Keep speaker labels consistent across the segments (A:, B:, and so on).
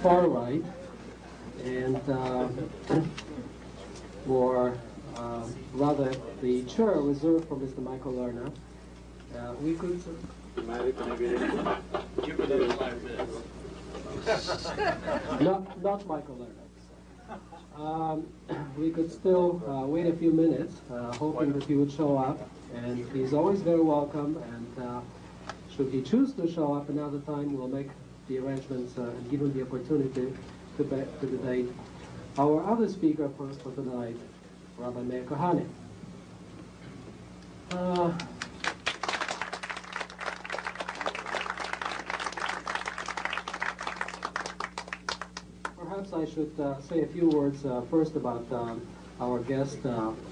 A: far right, and or rather the chair reserved for Mr. Michael Lerner. We could... not Michael Lerner. We could still wait a few minutes, hoping that he would show up, and he's always very welcome, and should he choose to show up another time, we'll make the arrangements and give him the opportunity to debate our other speaker for tonight, Rabbi Meir Kahane. Perhaps I should say a few words first about our guest,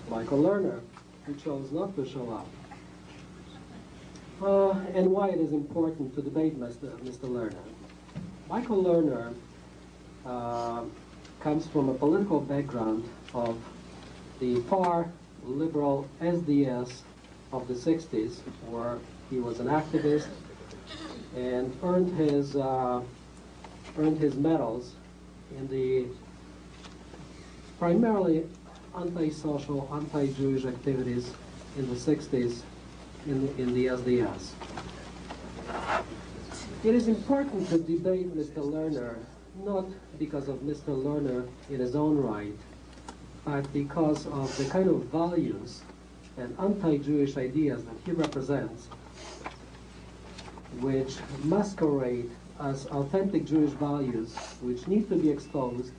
A: Michael Lerner, who chose not to show up, and why it is important to debate Mr. Lerner. Michael Lerner comes from a political background of the far liberal SDS of the 60s, where he was an activist and earned his medals in the primarily anti-social, anti-Jewish activities in the 60s in the SDS. It is important to debate Mr. Lerner, not because of Mr. Lerner in his own right, but because of the kind of values and anti-Jewish ideas that he represents, which masquerade as authentic Jewish values, which need to be exposed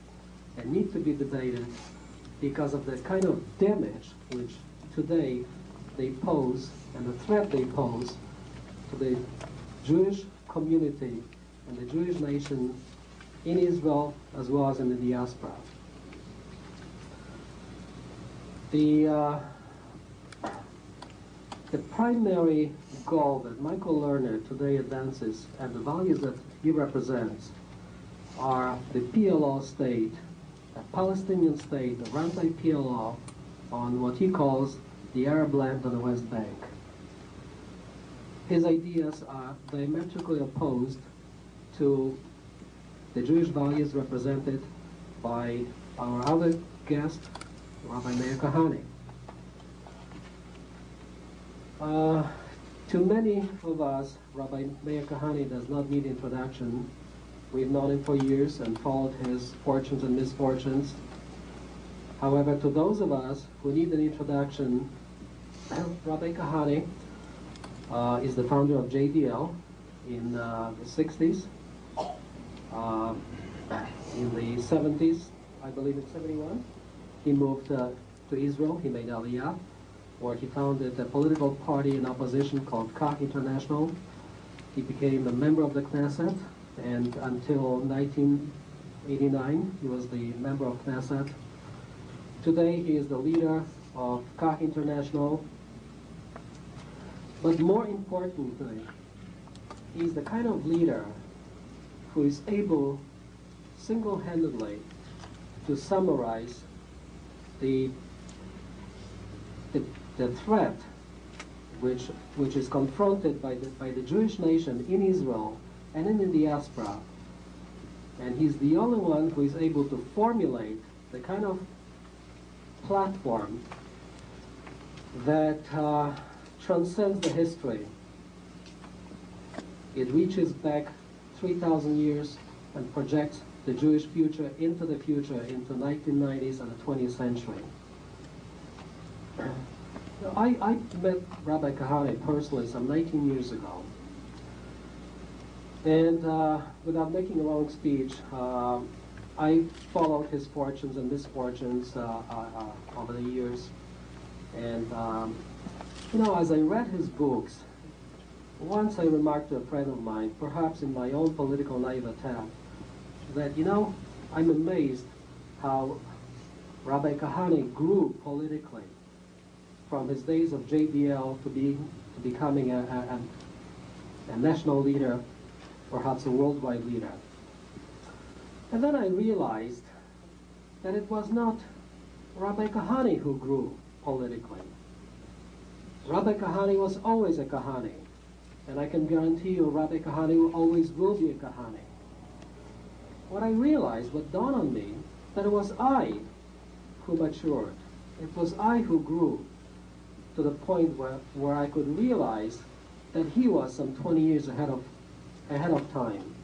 A: and need to be debated because of the kind of damage which today they pose and the threat they pose to the Jewish community and the Jewish nation in Israel as well as in the diaspora. The primary goal that Michael Lerner today advances and the values that he represents are the PLO state, a Palestinian state, a run by PLO on what he calls the Arab land on the West Bank. His ideas are diametrically opposed to the Jewish values represented by our other guest, Rabbi Meir Kahane. To many of us, Rabbi Meir Kahane does not need introduction. We've known him for years and followed his fortunes and misfortunes. However, to those of us who need an introduction, Rabbi Kahane is the founder of JDL in the 60s. In the 70s, I believe in 71, he moved to Israel. He made Aliyah, where he founded a political party in opposition called Kach International. He became a member of the Knesset, and until 1989, he was the member of Knesset. Today, he is the leader of Kach International. But more importantly, he's the kind of leader who is able single-handedly to summarize the threat which is confronted by the Jewish nation in Israel and in the diaspora. And he's the only one who is able to formulate the kind of platform that transcends the history. It reaches back 3,000 years and projects the Jewish future, into the 1990s and the 20th century. I met Rabbi Kahane personally some 19 years ago. And without making a long speech, I followed his fortunes and misfortunes over the years. And as I read his books, once I remarked to a friend of mine, perhaps in my own political naivete, that, I'm amazed how Rabbi Kahane grew politically from his days of JDL to becoming a national leader, perhaps a worldwide leader. And then I realized that it was not Rabbi Kahane who grew politically. Rabbi Kahane was always a Kahane. And I can guarantee you Rabbi Kahane always will be a Kahane. what I realized, what dawned on me, that it was I who matured. It was I who grew to the point where I could realize that he was some 20 years ahead of time.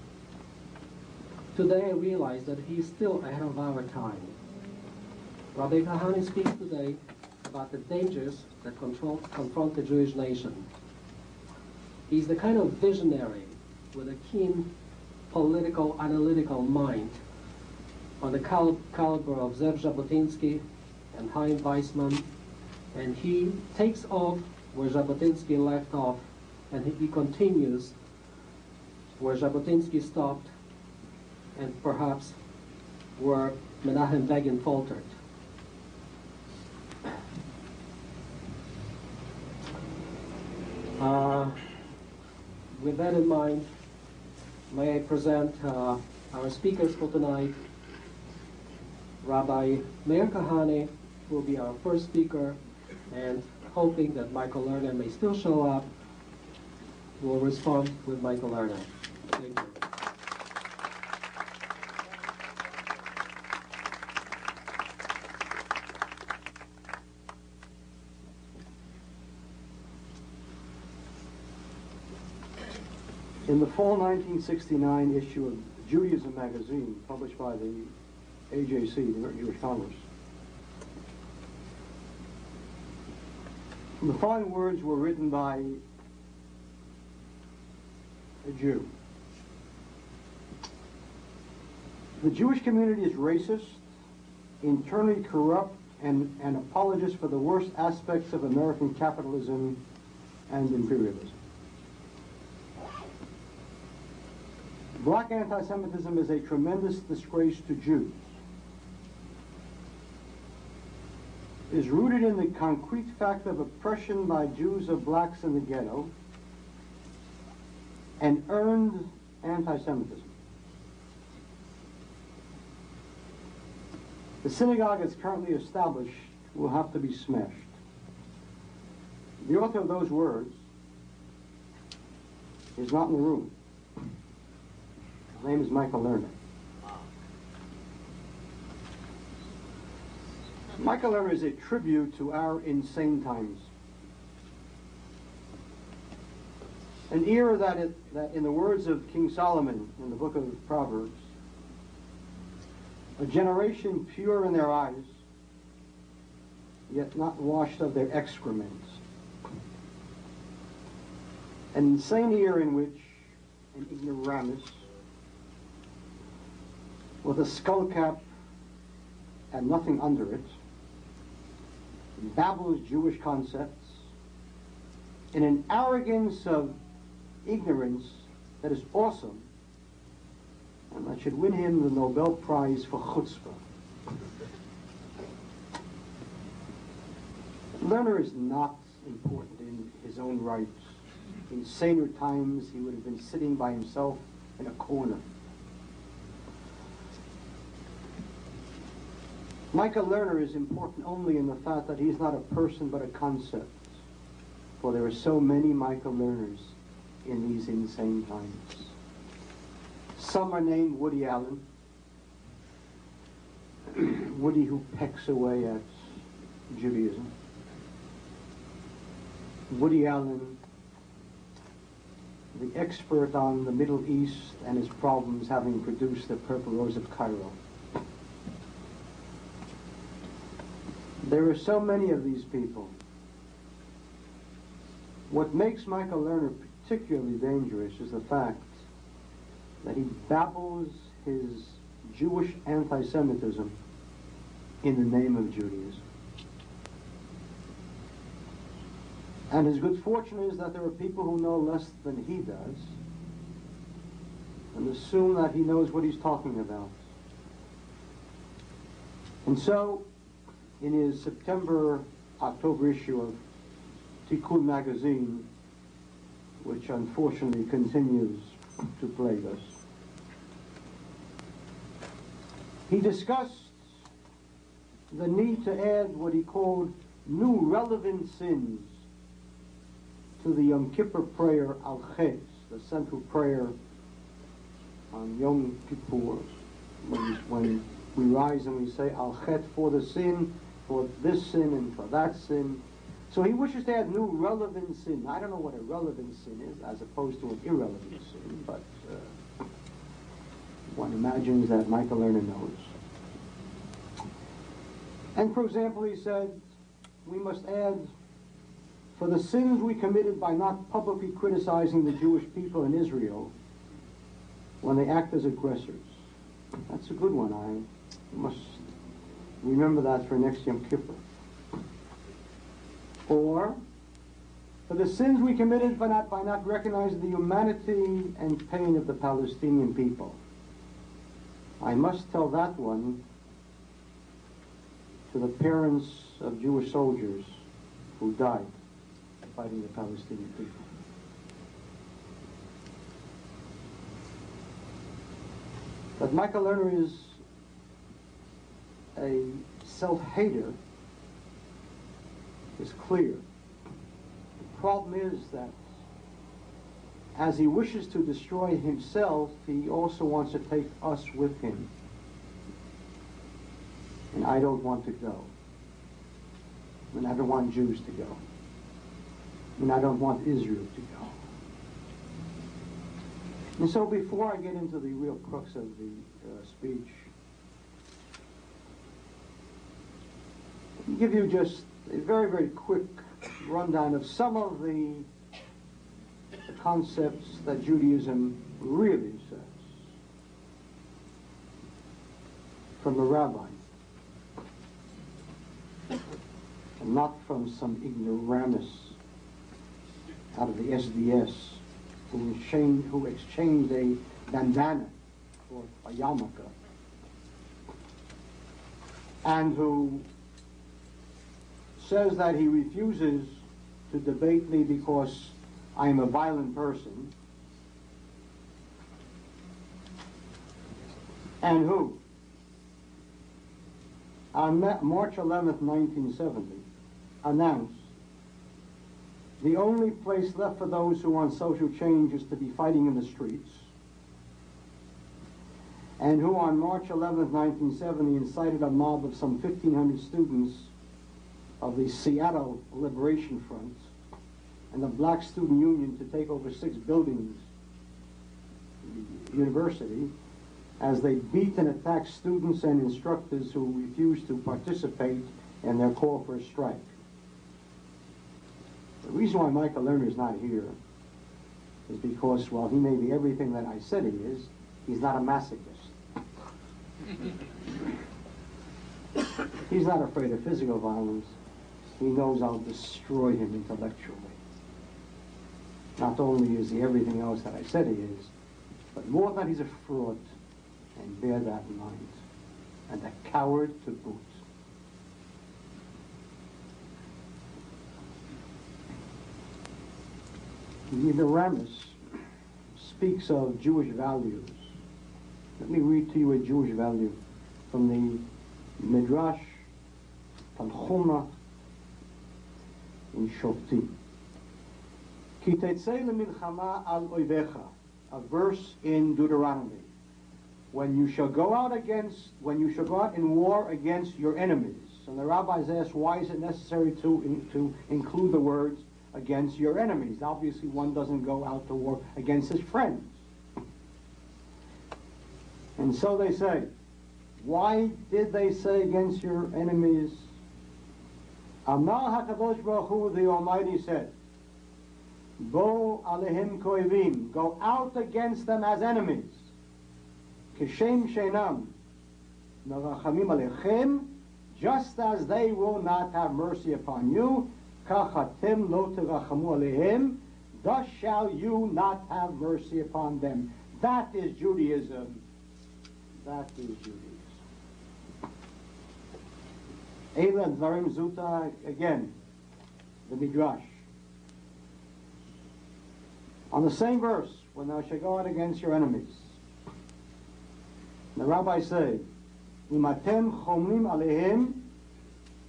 A: Today I realize that he is still ahead of our time. Rabbi Kahane speaks today about the dangers that confront the Jewish nation. He's the kind of visionary with a keen political, analytical mind on the caliber of Zev Jabotinsky and Chaim Weizmann, and he takes off where Jabotinsky left off, and he continues where Jabotinsky stopped, and perhaps where Menachem Begin faltered. With that in mind, may I present our speakers for tonight. Rabbi Meir Kahane will be our first speaker, and hoping that Michael Lerner may still show up, we'll respond with Michael Lerner. Thank you.
B: In the fall 1969 issue of Judaism magazine, published by the AJC, the American Jewish Congress, the following words were written by a Jew. The Jewish community is racist, internally corrupt, and an apologist for the worst aspects of American capitalism and imperialism. Black anti-Semitism is a tremendous disgrace to Jews. It is rooted in the concrete fact of oppression by Jews of blacks in the ghetto and earned anti-Semitism. The synagogue as currently established will have to be smashed. The author of those words is not in the room. His name is Michael Lerner. Michael Lerner is a tribute to our insane times. An era that in the words of King Solomon in the book of Proverbs, a generation pure in their eyes, yet not washed of their excrements. An insane era in which an ignoramus with a skull cap and nothing under it babbles Jewish concepts in an arrogance of ignorance that is awesome and that should win him the Nobel Prize for chutzpah. Lerner is not important in his own right. In saner times, he would have been sitting by himself in a corner. Michael Lerner is important only in the fact that he's not a person but a concept. For there are so many Michael Lerners in these insane times. Some are named Woody Allen. Woody who pecks away at Judaism. Woody Allen, the expert on the Middle East and its problems, having produced the Purple Rose of Cairo. There are so many of these people. What makes Michael Lerner particularly dangerous is the fact that he babbles his Jewish anti-Semitism in the name of Judaism. And his good fortune is that there are people who know less than he does and assume that he knows what he's talking about. And so, in his September-October issue of Tikkun magazine, which unfortunately continues to plague us, he discussed the need to add what he called new relevant sins to the Yom Kippur prayer Al Chetz, the central prayer on Yom Kippur. when we rise and we say, Al Chet, for the sin, for this sin and for that sin. So he wishes to add new relevant sin. I don't know what a relevant sin is, as opposed to an irrelevant sin, but one imagines that Michael Lerner knows. And for example, he said, we must add, for the sins we committed by not publicly criticizing the Jewish people in Israel when they act as aggressors. That's a good one. I must remember that for next Yom Kippur. Or, for the sins we committed by not recognizing the humanity and pain of the Palestinian people. I must tell that one to the parents of Jewish soldiers who died fighting the Palestinian people. That Michael Lerner is a self-hater is clear. The problem is that as he wishes to destroy himself, he also wants to take us with him. And I don't want to go. And I don't want Jews to go. And I don't want Israel to go. And so before I get into the real crux of the speech, let me give you just a very, very quick rundown of some of the concepts that Judaism really says from the rabbi, and not from some ignoramus out of the SDS who exchanged a bandana for a yarmulke, and who says that he refuses to debate me because I'm a violent person, and who, on March 11th, 1970, announced the only place left for those who want social change is to be fighting in the streets, and who on March 11th, 1970 incited a mob of some 1,500 students of the Seattle Liberation Front and the Black Student Union to take over 6 buildings, the university, as they beat and attacked students and instructors who refused to participate in their call for a strike. The reason why Michael Lerner is not here is because, while he may be everything that I said he is, he's not a masochist. He's not afraid of physical violence. He knows I'll destroy him intellectually. Not only is he everything else that I said he is, but more than he's a fraud, and bear that in mind, and a coward to boot. The ignoramus speaks of Jewish values. Let me read to you a Jewish value from the Midrash Tanchuma in Shoftim. Ki tetzei lemilchama al oivecha, a verse in Deuteronomy. When you shall go out in war against your enemies. And the rabbis ask, why is it necessary to include the words against your enemies? Obviously, one doesn't go out to war against his friends. And so they say, why did they say against your enemies? Amar HaKadosh Baruch Hu, the Almighty said, Bo alehim koivim, go out against them as enemies. Kishem shenam, merachamim alechem, just as they will not have mercy upon you, kachatem lo terachamu alehem, thus shall you not have mercy upon them. That is Judaism. That is Judaism. Eila Dvarim Zuta, again, the Midrash. On the same verse, when thou shalt go out against your enemies, the rabbis say, Imatem chomim alehem,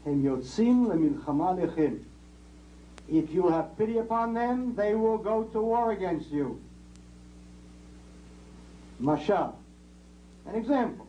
B: hem yotzim lemilchama lechem. If you have pity upon them, they will go to war against you. Mashal. An example.